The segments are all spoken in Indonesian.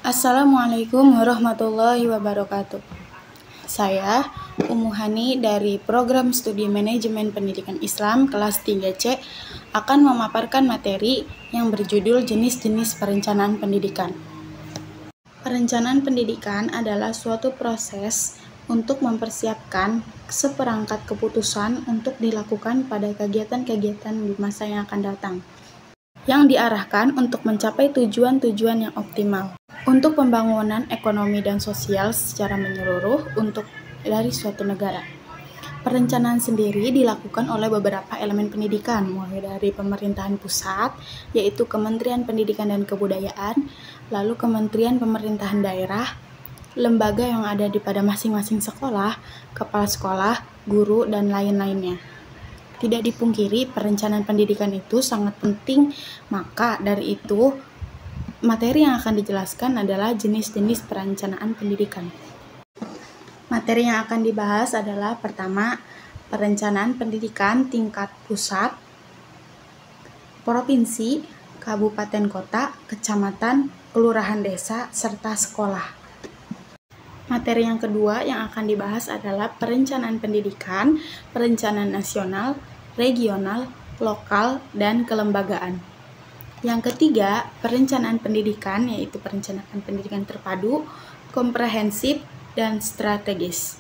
Assalamualaikum warahmatullahi wabarakatuh. Saya Ummu Hani dari Program Studi Manajemen Pendidikan Islam kelas 3C akan memaparkan materi yang berjudul jenis-jenis perencanaan pendidikan. Perencanaan pendidikan adalah suatu proses untuk mempersiapkan seperangkat keputusan untuk dilakukan pada kegiatan-kegiatan di masa yang akan datang, yang diarahkan untuk mencapai tujuan-tujuan yang optimal untuk pembangunan ekonomi dan sosial secara menyeluruh dari suatu negara. Perencanaan sendiri dilakukan oleh beberapa elemen pendidikan, mulai dari pemerintahan pusat, yaitu Kementerian Pendidikan dan Kebudayaan, lalu Kementerian Pemerintahan Daerah, lembaga yang ada pada masing-masing sekolah, kepala sekolah, guru, dan lain-lainnya. Tidak dipungkiri, perencanaan pendidikan itu sangat penting, maka dari itu, materi yang akan dijelaskan adalah jenis-jenis perencanaan pendidikan. Materi yang akan dibahas adalah pertama, perencanaan pendidikan tingkat pusat, provinsi, kabupaten kota, kecamatan, kelurahan desa, serta sekolah. Materi yang kedua yang akan dibahas adalah perencanaan pendidikan, perencanaan nasional, regional, lokal, dan kelembagaan. Yang ketiga, perencanaan pendidikan, yaitu perencanaan pendidikan terpadu, komprehensif, dan strategis.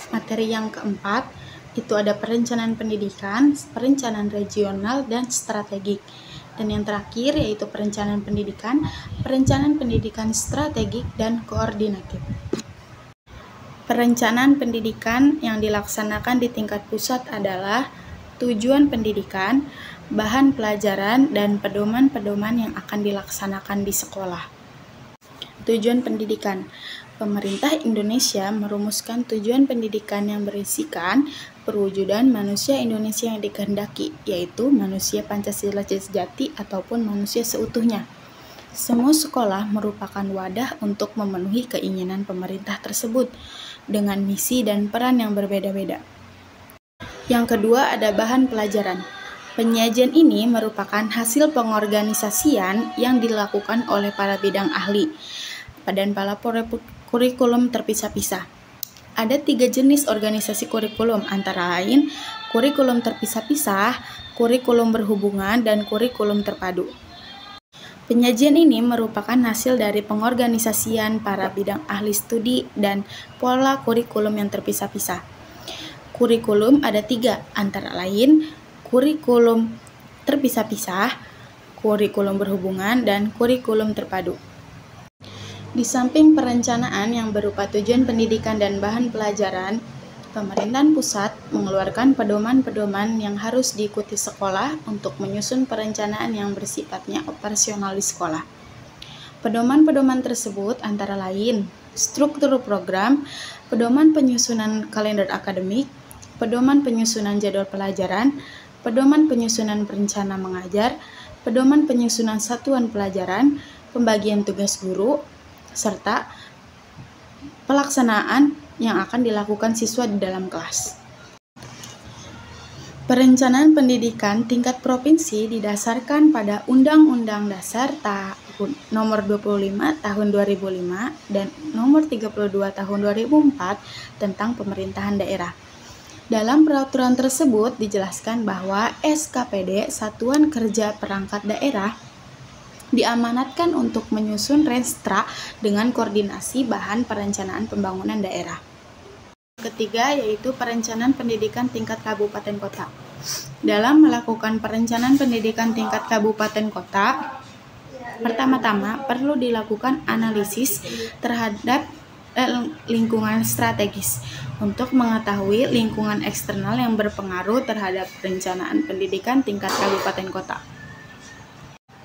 Materi yang keempat, itu ada perencanaan pendidikan, perencanaan regional, dan strategik. Dan yang terakhir, yaitu perencanaan pendidikan strategik, dan koordinatif. Perencanaan pendidikan yang dilaksanakan di tingkat pusat adalah tujuan pendidikan, bahan pelajaran, dan pedoman-pedoman yang akan dilaksanakan di sekolah. Tujuan pendidikan. Pemerintah Indonesia merumuskan tujuan pendidikan yang berisikan perwujudan manusia Indonesia yang dikehendaki, yaitu manusia Pancasila sejati ataupun manusia seutuhnya. Semua sekolah merupakan wadah untuk memenuhi keinginan pemerintah tersebut dengan misi dan peran yang berbeda-beda. Yang kedua ada bahan pelajaran. Penyajian ini merupakan hasil pengorganisasian yang dilakukan oleh para bidang ahli dan para kurikulum terpisah-pisah. Ada 3 jenis organisasi kurikulum, antara lain kurikulum terpisah-pisah, kurikulum berhubungan, dan kurikulum terpadu. Penyajian ini merupakan hasil dari pengorganisasian para bidang ahli studi dan pola kurikulum yang terpisah-pisah. Kurikulum ada 3, antara lain kurikulum terpisah-pisah, kurikulum berhubungan, dan kurikulum terpadu. Di samping perencanaan yang berupa tujuan pendidikan dan bahan pelajaran, pemerintahan pusat mengeluarkan pedoman-pedoman yang harus diikuti sekolah untuk menyusun perencanaan yang bersifatnya operasional di sekolah. Pedoman-pedoman tersebut antara lain struktur program, pedoman penyusunan kalender akademik, pedoman penyusunan jadwal pelajaran, pedoman penyusunan perencana mengajar, pedoman penyusunan satuan pelajaran, pembagian tugas guru, serta pelaksanaan yang akan dilakukan siswa di dalam kelas. Perencanaan pendidikan tingkat provinsi didasarkan pada Undang-Undang Dasar Nomor 25 Tahun 2005 dan Nomor 32 Tahun 2004 tentang pemerintahan daerah. Dalam peraturan tersebut dijelaskan bahwa SKPD Satuan Kerja Perangkat Daerah diamanatkan untuk menyusun restra dengan koordinasi bahan perencanaan pembangunan daerah. Ketiga yaitu perencanaan pendidikan tingkat kabupaten kota. Dalam melakukan perencanaan pendidikan tingkat kabupaten kota, pertama-tama perlu dilakukan analisis terhadap lingkungan strategis untuk mengetahui lingkungan eksternal yang berpengaruh terhadap perencanaan pendidikan tingkat kabupaten kota.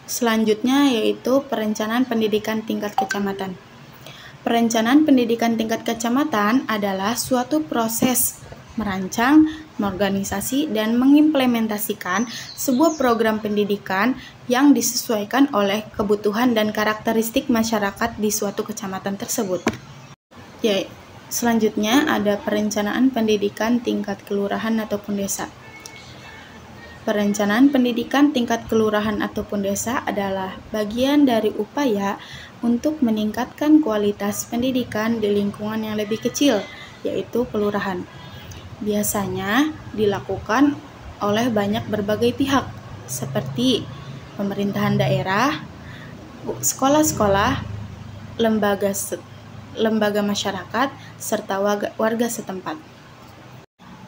Selanjutnya yaitu perencanaan pendidikan tingkat kecamatan. Perencanaan pendidikan tingkat kecamatan adalah suatu proses merancang, mengorganisasi, dan mengimplementasikan sebuah program pendidikan yang disesuaikan oleh kebutuhan dan karakteristik masyarakat di suatu kecamatan tersebut. Selanjutnya ada perencanaan pendidikan tingkat kelurahan ataupun desa. Perencanaan pendidikan tingkat kelurahan ataupun desa adalah bagian dari upaya untuk meningkatkan kualitas pendidikan di lingkungan yang lebih kecil, yaitu kelurahan. Biasanya dilakukan oleh berbagai pihak, seperti pemerintahan daerah, sekolah-sekolah, lembaga masyarakat, serta warga setempat.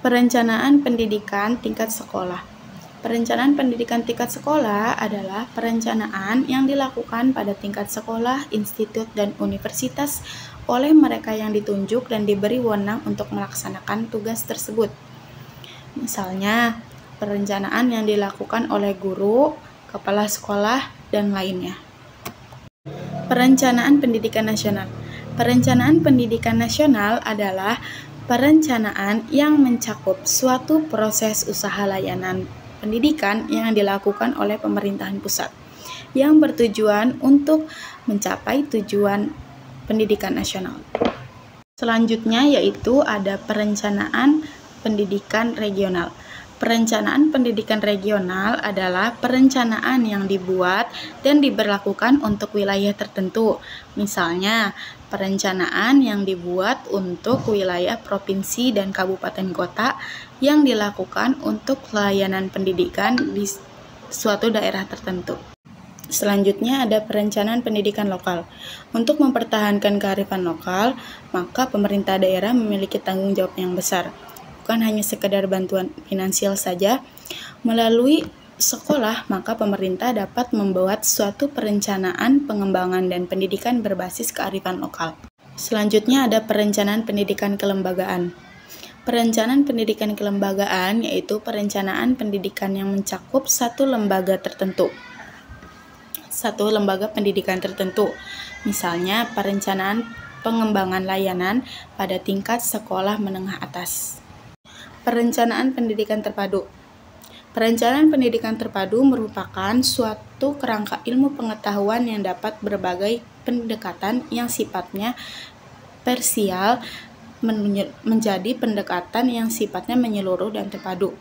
Perencanaan pendidikan tingkat sekolah. Perencanaan pendidikan tingkat sekolah adalah perencanaan yang dilakukan pada tingkat sekolah, institut, dan universitas oleh mereka yang ditunjuk dan diberi wewenang untuk melaksanakan tugas tersebut. Misalnya, perencanaan yang dilakukan oleh guru, kepala sekolah, dan lainnya. Perencanaan pendidikan nasional. Perencanaan pendidikan nasional adalah perencanaan yang mencakup suatu proses usaha layanan pendidikan yang dilakukan oleh pemerintahan pusat yang bertujuan untuk mencapai tujuan pendidikan nasional. Selanjutnya yaitu ada perencanaan pendidikan regional. Perencanaan pendidikan regional adalah perencanaan yang dibuat dan diberlakukan untuk wilayah tertentu. Misalnya, perencanaan yang dibuat untuk wilayah provinsi dan kabupaten kota yang dilakukan untuk layanan pendidikan di suatu daerah tertentu. Selanjutnya ada perencanaan pendidikan lokal. Untuk mempertahankan kearifan lokal, maka pemerintah daerah memiliki tanggung jawab yang besar. Bukan hanya sekedar bantuan finansial saja, melalui sekolah, maka pemerintah dapat membuat suatu perencanaan pengembangan dan pendidikan berbasis kearifan lokal. Selanjutnya ada perencanaan pendidikan kelembagaan. Perencanaan pendidikan kelembagaan yaitu perencanaan pendidikan yang mencakup satu lembaga pendidikan tertentu. Misalnya perencanaan pengembangan layanan pada tingkat sekolah menengah atas. Perencanaan pendidikan terpadu. Perencanaan pendidikan terpadu merupakan suatu kerangka ilmu pengetahuan yang dapat berbagai pendekatan yang sifatnya parsial menjadi pendekatan yang sifatnya menyeluruh dan terpadu.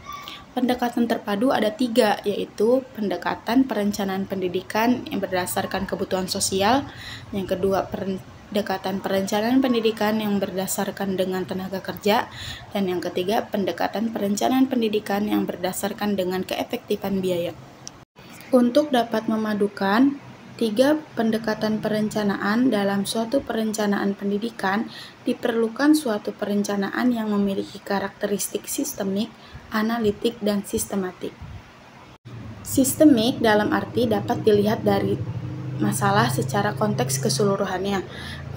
Pendekatan terpadu ada 3, yaitu pendekatan perencanaan pendidikan yang berdasarkan kebutuhan sosial, yang kedua pendekatan perencanaan pendidikan yang berdasarkan dengan tenaga kerja, dan yang ketiga pendekatan perencanaan pendidikan yang berdasarkan dengan keefektifan biaya. Untuk dapat memadukan 3 pendekatan perencanaan dalam suatu perencanaan pendidikan, diperlukan suatu perencanaan yang memiliki karakteristik sistemik, analitik, dan sistematik. Sistemik dalam arti dapat dilihat dari masalah secara konteks keseluruhannya.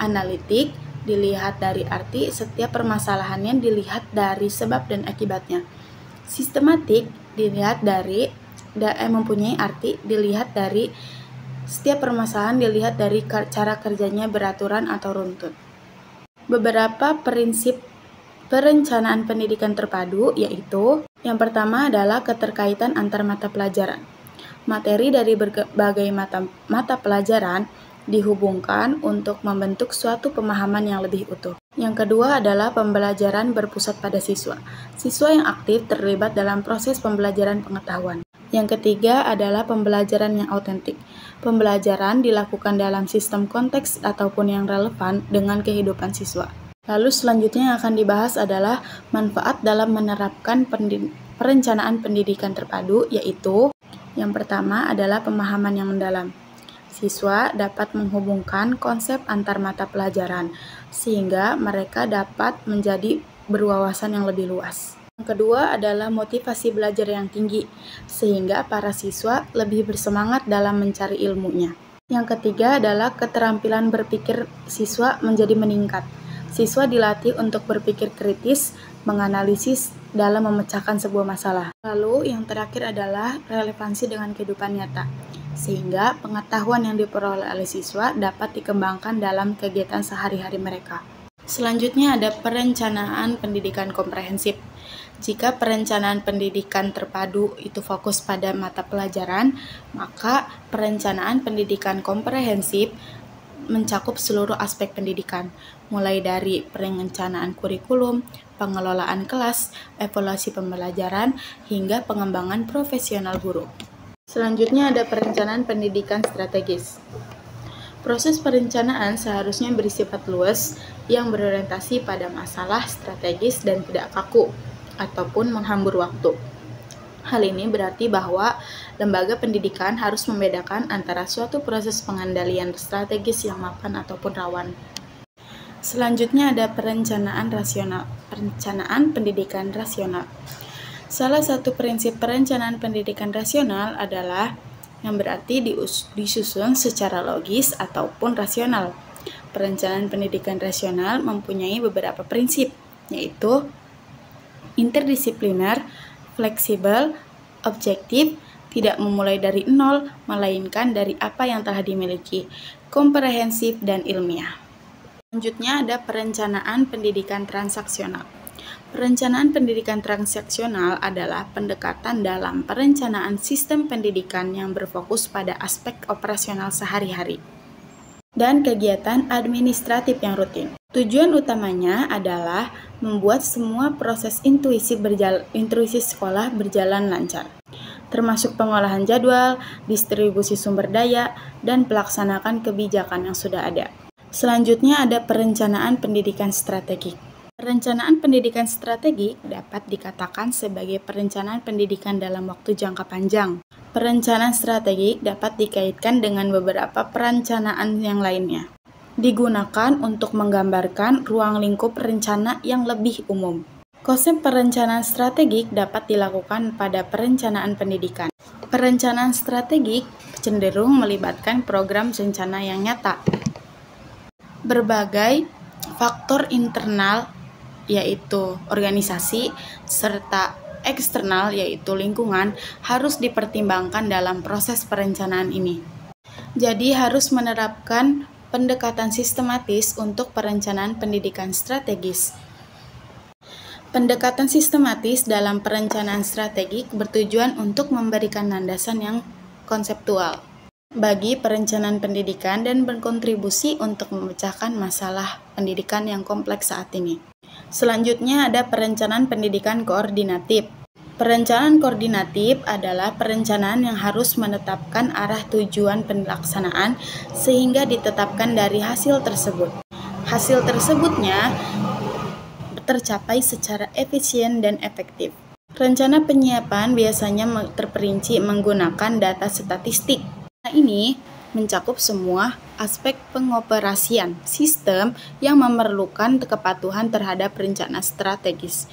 Analitik dilihat dari arti setiap permasalahannya dilihat dari sebab dan akibatnya. Sistematik dilihat dari mempunyai arti dilihat dari setiap permasalahan dilihat dari cara kerjanya beraturan atau runtut. Beberapa prinsip perencanaan pendidikan terpadu yaitu yang pertama adalah keterkaitan antar mata pelajaran. Materi dari berbagai mata pelajaran dihubungkan untuk membentuk suatu pemahaman yang lebih utuh. Yang kedua adalah pembelajaran berpusat pada siswa. Siswa yang aktif terlibat dalam proses pembelajaran pengetahuan. Yang ketiga adalah pembelajaran yang autentik. Pembelajaran dilakukan dalam sistem konteks ataupun yang relevan dengan kehidupan siswa. Lalu selanjutnya yang akan dibahas adalah manfaat dalam menerapkan perencanaan pendidikan terpadu, yaitu yang pertama adalah pemahaman yang mendalam. Siswa dapat menghubungkan konsep antar mata pelajaran sehingga mereka dapat menjadi berwawasan yang lebih luas. Yang kedua adalah motivasi belajar yang tinggi sehingga para siswa lebih bersemangat dalam mencari ilmunya. Yang ketiga adalah keterampilan berpikir siswa menjadi meningkat. Siswa dilatih untuk berpikir kritis, menganalisis dalam memecahkan sebuah masalah. Lalu yang terakhir adalah relevansi dengan kehidupan nyata, sehingga pengetahuan yang diperoleh oleh siswa dapat dikembangkan dalam kegiatan sehari-hari mereka. Selanjutnya ada perencanaan pendidikan komprehensif. Jika perencanaan pendidikan terpadu itu fokus pada mata pelajaran, maka perencanaan pendidikan komprehensif mencakup seluruh aspek pendidikan, mulai dari perencanaan kurikulum, pengelolaan kelas, evaluasi pembelajaran, hingga pengembangan profesional guru. Selanjutnya ada perencanaan pendidikan strategis. Proses perencanaan seharusnya bersifat luas yang berorientasi pada masalah strategis dan tidak kaku ataupun menghambur waktu. Hal ini berarti bahwa lembaga pendidikan harus membedakan antara suatu proses pengendalian strategis yang mapan ataupun rawan. Selanjutnya ada perencanaan rasional, perencanaan pendidikan rasional. Salah satu prinsip perencanaan pendidikan rasional adalah yang berarti disusun secara logis ataupun rasional. Perencanaan pendidikan rasional mempunyai beberapa prinsip, yaitu interdisipliner, fleksibel, objektif, tidak memulai dari nol, melainkan dari apa yang telah dimiliki, komprehensif, dan ilmiah. Selanjutnya ada perencanaan pendidikan transaksional. Perencanaan pendidikan transaksional adalah pendekatan dalam perencanaan sistem pendidikan yang berfokus pada aspek operasional sehari-hari dan kegiatan administratif yang rutin. Tujuan utamanya adalah membuat semua proses intuisi sekolah berjalan lancar, termasuk pengolahan jadwal, distribusi sumber daya, dan pelaksanaan kebijakan yang sudah ada. Selanjutnya ada perencanaan pendidikan strategik. Perencanaan pendidikan strategi dapat dikatakan sebagai perencanaan pendidikan dalam waktu jangka panjang. Perencanaan strategi dapat dikaitkan dengan beberapa perencanaan yang lainnya. Digunakan untuk menggambarkan ruang lingkup rencana yang lebih umum. Konsep perencanaan strategik dapat dilakukan pada perencanaan pendidikan. Perencanaan strategik cenderung melibatkan program rencana yang nyata. Berbagai faktor internal yaitu organisasi, serta eksternal yaitu lingkungan harus dipertimbangkan dalam proses perencanaan ini. Jadi harus menerapkan pendekatan sistematis untuk perencanaan pendidikan strategis. Pendekatan sistematis dalam perencanaan strategik bertujuan untuk memberikan landasan yang konseptual bagi perencanaan pendidikan dan berkontribusi untuk memecahkan masalah pendidikan yang kompleks saat ini. Selanjutnya ada perencanaan pendidikan koordinatif. Perencanaan koordinatif adalah perencanaan yang harus menetapkan arah tujuan pelaksanaan sehingga ditetapkan dari hasil tersebut. Hasil tersebutnya tercapai secara efisien dan efektif. Rencana penyiapan biasanya terperinci menggunakan data statistik. Ini mencakup semua aspek pengoperasian sistem yang memerlukan kepatuhan terhadap rencana strategis.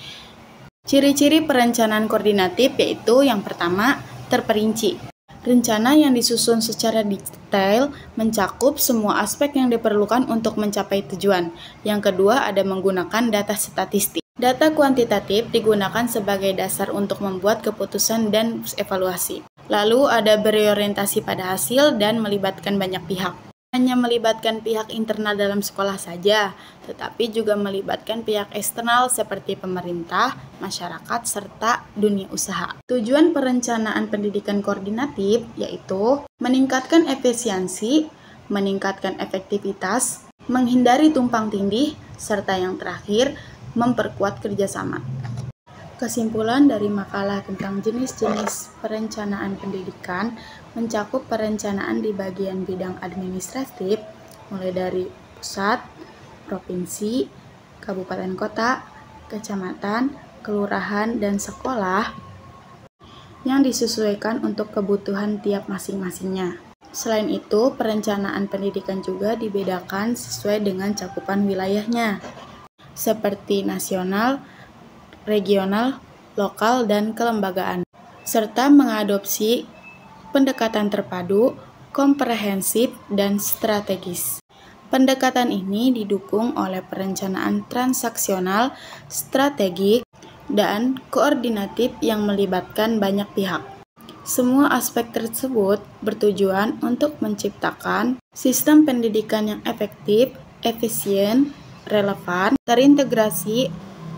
Ciri-ciri perencanaan koordinatif yaitu yang pertama, terperinci. Rencana yang disusun secara detail mencakup semua aspek yang diperlukan untuk mencapai tujuan. Yang kedua, ada menggunakan data statistik. Data kuantitatif digunakan sebagai dasar untuk membuat keputusan dan evaluasi. Lalu ada berorientasi pada hasil dan melibatkan banyak pihak. Hanya melibatkan pihak internal dalam sekolah saja, tetapi juga melibatkan pihak eksternal seperti pemerintah, masyarakat, serta dunia usaha. Tujuan perencanaan pendidikan koordinatif yaitu meningkatkan efisiensi, meningkatkan efektivitas, menghindari tumpang tindih, serta yang terakhir, memperkuat kerjasama. Kesimpulan dari makalah tentang jenis-jenis perencanaan pendidikan mencakup perencanaan di bagian bidang administratif, mulai dari pusat, provinsi, kabupaten kota, kecamatan, kelurahan, dan sekolah yang disesuaikan untuk kebutuhan tiap masing-masingnya. Selain itu, perencanaan pendidikan juga dibedakan sesuai dengan cakupan wilayahnya, seperti nasional, regional, lokal, dan kelembagaan, serta mengadopsi pendekatan terpadu, komprehensif, dan strategis. Pendekatan ini didukung oleh perencanaan transaksional, strategik, dan koordinatif yang melibatkan banyak pihak. Semua aspek tersebut bertujuan untuk menciptakan sistem pendidikan yang efektif, efisien, relevan, terintegrasi,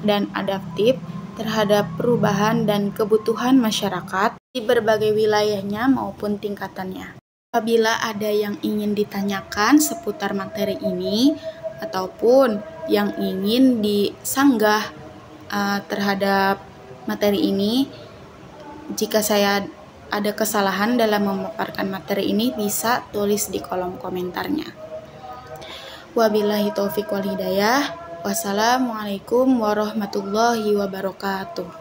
dan adaptif terhadap perubahan dan kebutuhan masyarakat di berbagai wilayahnya maupun tingkatannya. Apabila ada yang ingin ditanyakan seputar materi ini ataupun yang ingin disanggah terhadap materi ini, jika saya ada kesalahan dalam memaparkan materi ini, bisa tulis di kolom komentarnya. Wabillahi taufiq wal hidayah. Wassalamualaikum warahmatullahi wabarakatuh.